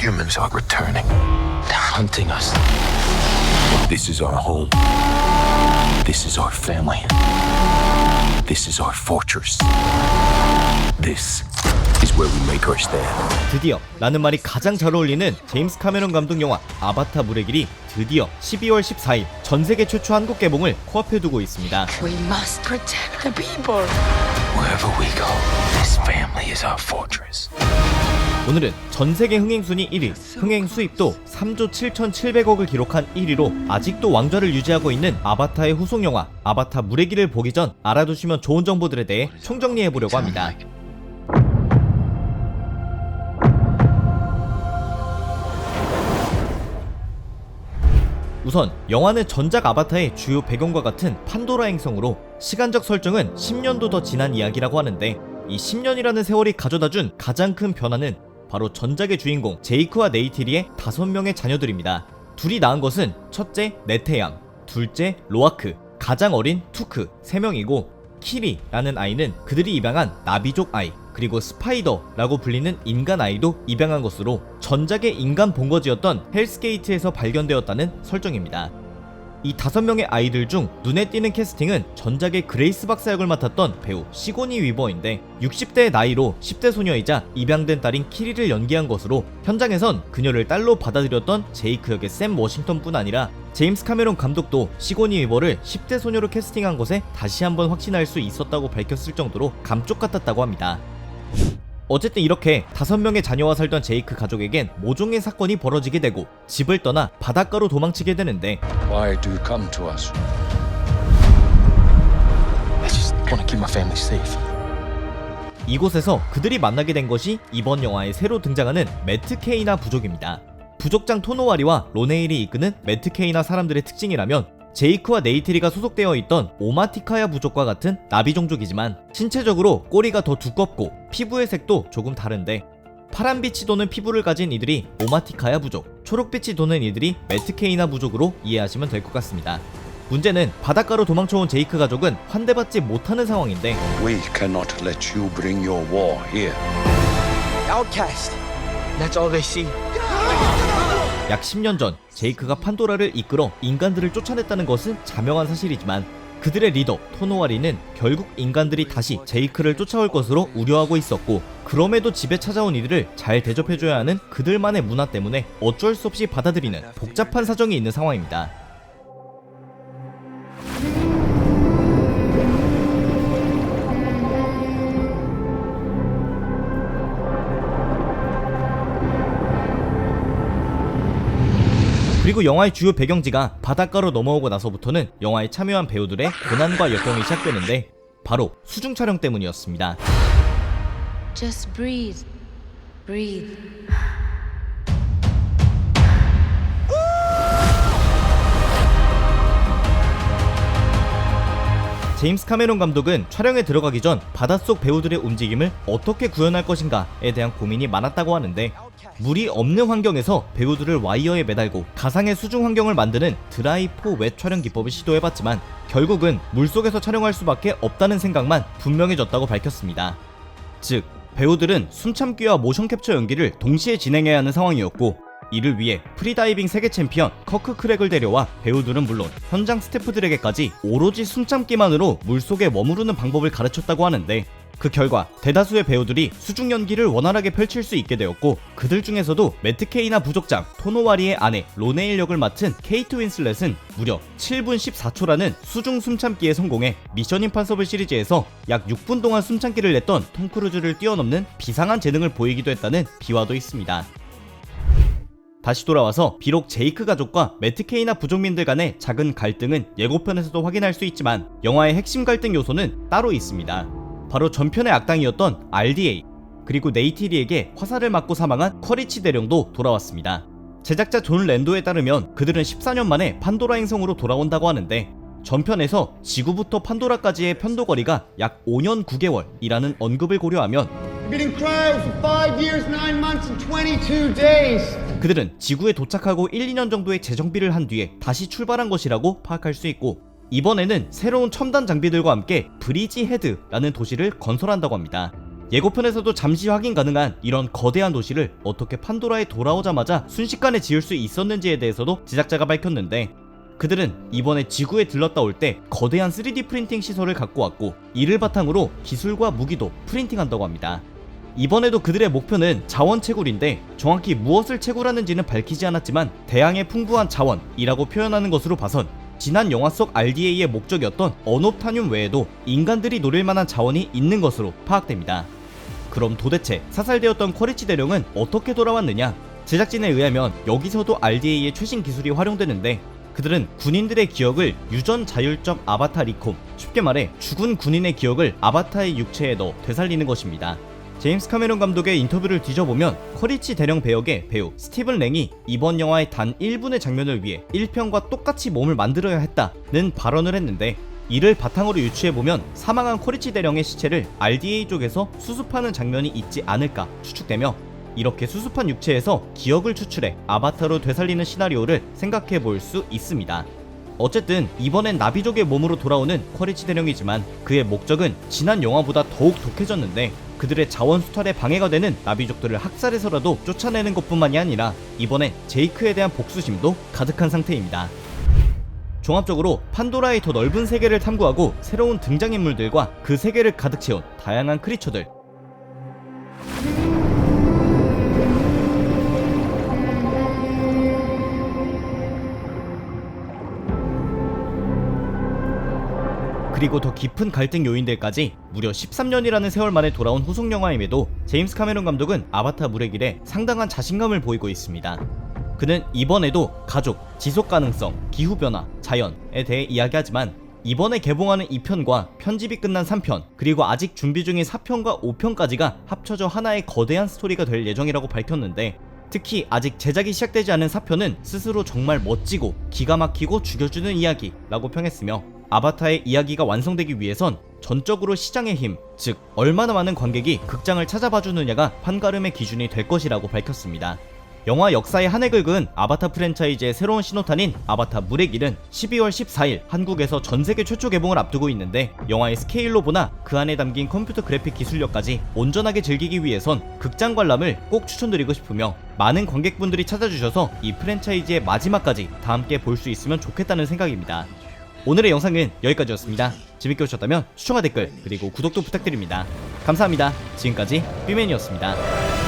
Humans are returning. They're hunting us. This is our home. This is our family. This is our fortress. This is where we make our stand. 드디어 라는 말이 가장 잘 어울리는 제임스 카메론 감독 영화 아바타 물의 길이 드디어 12월 14일 전세계 최초 한국 개봉을 코앞에 두고 있습니다. We must protect the people. Wherever we go, this family is our fortress. 오늘은 전세계 흥행순위 1위, 흥행 수입도 3조 7,700억을 기록한 1위로 아직도 왕좌를 유지하고 있는 아바타의 후속 영화 아바타 물의 길을 보기 전 알아두시면 좋은 정보들에 대해 총정리해보려고 합니다. 우선 영화는 전작 아바타의 주요 배경과 같은 판도라 행성으로 시간적 설정은 10년도 더 지난 이야기라고 하는데 이 10년이라는 세월이 가져다준 가장 큰 변화는 바로 전작의 주인공 제이크와 네이티리의 5명의 자녀들입니다. 둘이 낳은 것은 첫째 네테양, 둘째 로아크, 가장 어린 투크 3명이고 키리라는 아이는 그들이 입양한 나비족 아이, 그리고 스파이더라고 불리는 인간 아이도 입양한 것으로 전작의 인간 본거지였던 헬스게이트에서 발견되었다는 설정입니다. 이 5명의 아이들 중 눈에 띄는 캐스팅은 전작의 그레이스 박사 역을 맡았던 배우 시고니 위버인데 60대의 나이로 10대 소녀이자 입양된 딸인 키리를 연기한 것으로 현장에선 그녀를 딸로 받아들였던 제이크 역의 샘 워싱턴뿐 아니라 제임스 카메론 감독도 시고니 위버를 10대 소녀로 캐스팅한 것에 다시 한번 확신할 수 있었다고 밝혔을 정도로 감쪽 같았다고 합니다. 어쨌든 이렇게 5명의 자녀와 살던 제이크 가족에겐 모종의 사건이 벌어지게 되고 집을 떠나 바닷가로 도망치게 되는데 Why do you come to us? I just want to keep my family safe. 이곳에서 그들이 만나게 된 것이 이번 영화에 새로 등장하는 매트 케이나 부족입니다. 부족장 토노와리와 로네일이 이끄는 매트 케이나 사람들의 특징이라면 제이크와 네이티리가 소속되어 있던 오마티카야 부족과 같은 나비 종족이지만 신체적으로 꼬리가 더 두껍고 피부의 색도 조금 다른데 파란빛이 도는 피부를 가진 이들이 오마티카야 부족, 초록빛이 도는 이들이 매트케이나 부족으로 이해하시면 될 것 같습니다. 문제는 바닷가로 도망쳐온 제이크 가족은 환대받지 못하는 상황인데 We cannot let you bring your war here. Outcast. That's all they see. 약 10년 전 제이크가 판도라를 이끌어 인간들을 쫓아냈다는 것은 자명한 사실이지만 그들의 리더 토노와리는 결국 인간들이 다시 제이크를 쫓아올 것으로 우려하고 있었고 그럼에도 집에 찾아온 이들을 잘 대접해줘야 하는 그들만의 문화 때문에 어쩔 수 없이 받아들이는 복잡한 사정이 있는 상황입니다. 그리고 영화의 주요 배경지가 바닷가로 넘어오고 나서부터는 영화에 참여한 배우들의 고난과 역경이 시작되는데 바로 수중 촬영 때문이었습니다. Just breathe. Breathe. 제임스 카메론 감독은 촬영에 들어가기 전 바닷속 배우들의 움직임을 어떻게 구현할 것인가에 대한 고민이 많았다고 하는데 물이 없는 환경에서 배우들을 와이어에 매달고 가상의 수중 환경을 만드는 드라이 포 웻 촬영 기법을 시도해봤지만 결국은 물속에서 촬영할 수밖에 없다는 생각만 분명해졌다고 밝혔습니다. 즉 배우들은 숨참기와 모션 캡처 연기를 동시에 진행해야 하는 상황이었고 이를 위해 프리다이빙 세계 챔피언 커크 크랙을 데려와 배우들은 물론 현장 스태프들에게까지 오로지 숨참기만으로 물속에 머무르는 방법을 가르쳤다고 하는데 그 결과 대다수의 배우들이 수중 연기를 원활하게 펼칠 수 있게 되었고 그들 중에서도 매트 케이나 부족장 토노와리의 아내 로네일 역을 맡은 케이트 윈슬렛은 무려 7분 14초라는 수중 숨참기에 성공해 미션 임파서블 시리즈에서 약 6분 동안 숨참기를 냈던 톰 크루즈를 뛰어넘는 비상한 재능을 보이기도 했다는 비화도 있습니다. 다시 돌아와서 비록 제이크 가족과 매트 케이나 부족민들 간의 작은 갈등은 예고편에서도 확인할 수 있지만 영화의 핵심 갈등 요소는 따로 있습니다. 바로 전편의 악당이었던 RDA 그리고 네이티리에게 화살을 맞고 사망한 커리치 대령도 돌아왔습니다. 제작자 존 랜도에 따르면 그들은 14년 만에 판도라 행성으로 돌아온다고 하는데 전편에서 지구부터 판도라까지의 편도거리가 약 5년 9개월이라는 언급을 고려하면 Been in cryo for 5 years, 9 months, and 22 days. 그들은 지구에 도착하고 1, 2년 정도의 재정비를 한 뒤에 다시 출발한 것이라고 파악할 수 있고 이번에는 새로운 첨단 장비들과 함께 브리지 헤드라는 도시를 건설한다고 합니다. 예고편에서도 잠시 확인 가능한 이런 거대한 도시를 어떻게 판도라에 돌아오자마자 순식간에 지을 수 있었는지에 대해서도 제작자가 밝혔는데, 그들은 이번에 지구에 들렀다 올 때 거대한 3D 프린팅 시설을 갖고 왔고, 이를 바탕으로 기술과 무기도 프린팅한다고 합니다. 이번에도 그들의 목표는 자원 채굴인데, 정확히 무엇을 채굴하는지는 밝히지 않았지만 대양의 풍부한 자원이라고 표현하는 것으로 봐선 지난 영화 속 RDA의 목적이었던 언옵타늄 외에도 인간들이 노릴 만한 자원이 있는 것으로 파악됩니다. 그럼 도대체 사살되었던 쿼리치 대령은 어떻게 돌아왔느냐? 제작진에 의하면 여기서도 RDA의 최신 기술이 활용되는데, 그들은 군인들의 기억을 유전 자율적 아바타 리콤, 쉽게 말해 죽은 군인의 기억을 아바타의 육체에 넣어 되살리는 것입니다. 제임스 카메론 감독의 인터뷰를 뒤져보면 쿼리치 대령 배역의 배우 스티븐 랭이 이번 영화의 단 1분의 장면을 위해 1편과 똑같이 몸을 만들어야 했다는 발언을 했는데, 이를 바탕으로 유추해보면 사망한 쿼리치 대령의 시체를 RDA 쪽에서 수습하는 장면이 있지 않을까 추측되며, 이렇게 수습한 육체에서 기억을 추출해 아바타로 되살리는 시나리오를 생각해 볼 수 있습니다. 어쨌든 이번엔 나비족의 몸으로 돌아오는 쿼리치 대령이지만 그의 목적은 지난 영화보다 더욱 독해졌는데, 그들의 자원 수탈에 방해가 되는 나비족들을 학살해서라도 쫓아내는 것뿐만이 아니라 이번엔 제이크에 대한 복수심도 가득한 상태입니다. 종합적으로 판도라의 더 넓은 세계를 탐구하고 새로운 등장인물들과 그 세계를 가득 채운 다양한 크리처들, 그리고 더 깊은 갈등 요인들까지 무려 13년이라는 세월 만에 돌아온 후속 영화임에도 제임스 카메론 감독은 아바타 물의 길에 상당한 자신감을 보이고 있습니다. 그는 이번에도 가족, 지속가능성, 기후변화, 자연에 대해 이야기하지만, 이번에 개봉하는 2편과 편집이 끝난 3편, 그리고 아직 준비 중인 4편과 5편까지가 합쳐져 하나의 거대한 스토리가 될 예정이라고 밝혔는데, 특히 아직 제작이 시작되지 않은 4편은 스스로 정말 멋지고 기가 막히고 죽여주는 이야기라고 평했으며, 아바타의 이야기가 완성되기 위해선 전적으로 시장의 힘, 즉 얼마나 많은 관객이 극장을 찾아봐주느냐가 판가름의 기준이 될 것이라고 밝혔습니다. 영화 역사의 한 획을 그은 아바타 프랜차이즈의 새로운 신호탄인 아바타 물의 길은 12월 14일 한국에서 전세계 최초 개봉을 앞두고 있는데, 영화의 스케일로 보나 그 안에 담긴 컴퓨터 그래픽 기술력까지 온전하게 즐기기 위해선 극장 관람을 꼭 추천드리고 싶으며, 많은 관객분들이 찾아주셔서 이 프랜차이즈의 마지막까지 다 함께 볼 수 있으면 좋겠다는 생각입니다. 오늘의 영상은 여기까지였습니다. 재밌게 보셨다면 추천과 댓글, 그리고 구독도 부탁드립니다. 감사합니다. 지금까지 삐맨이었습니다.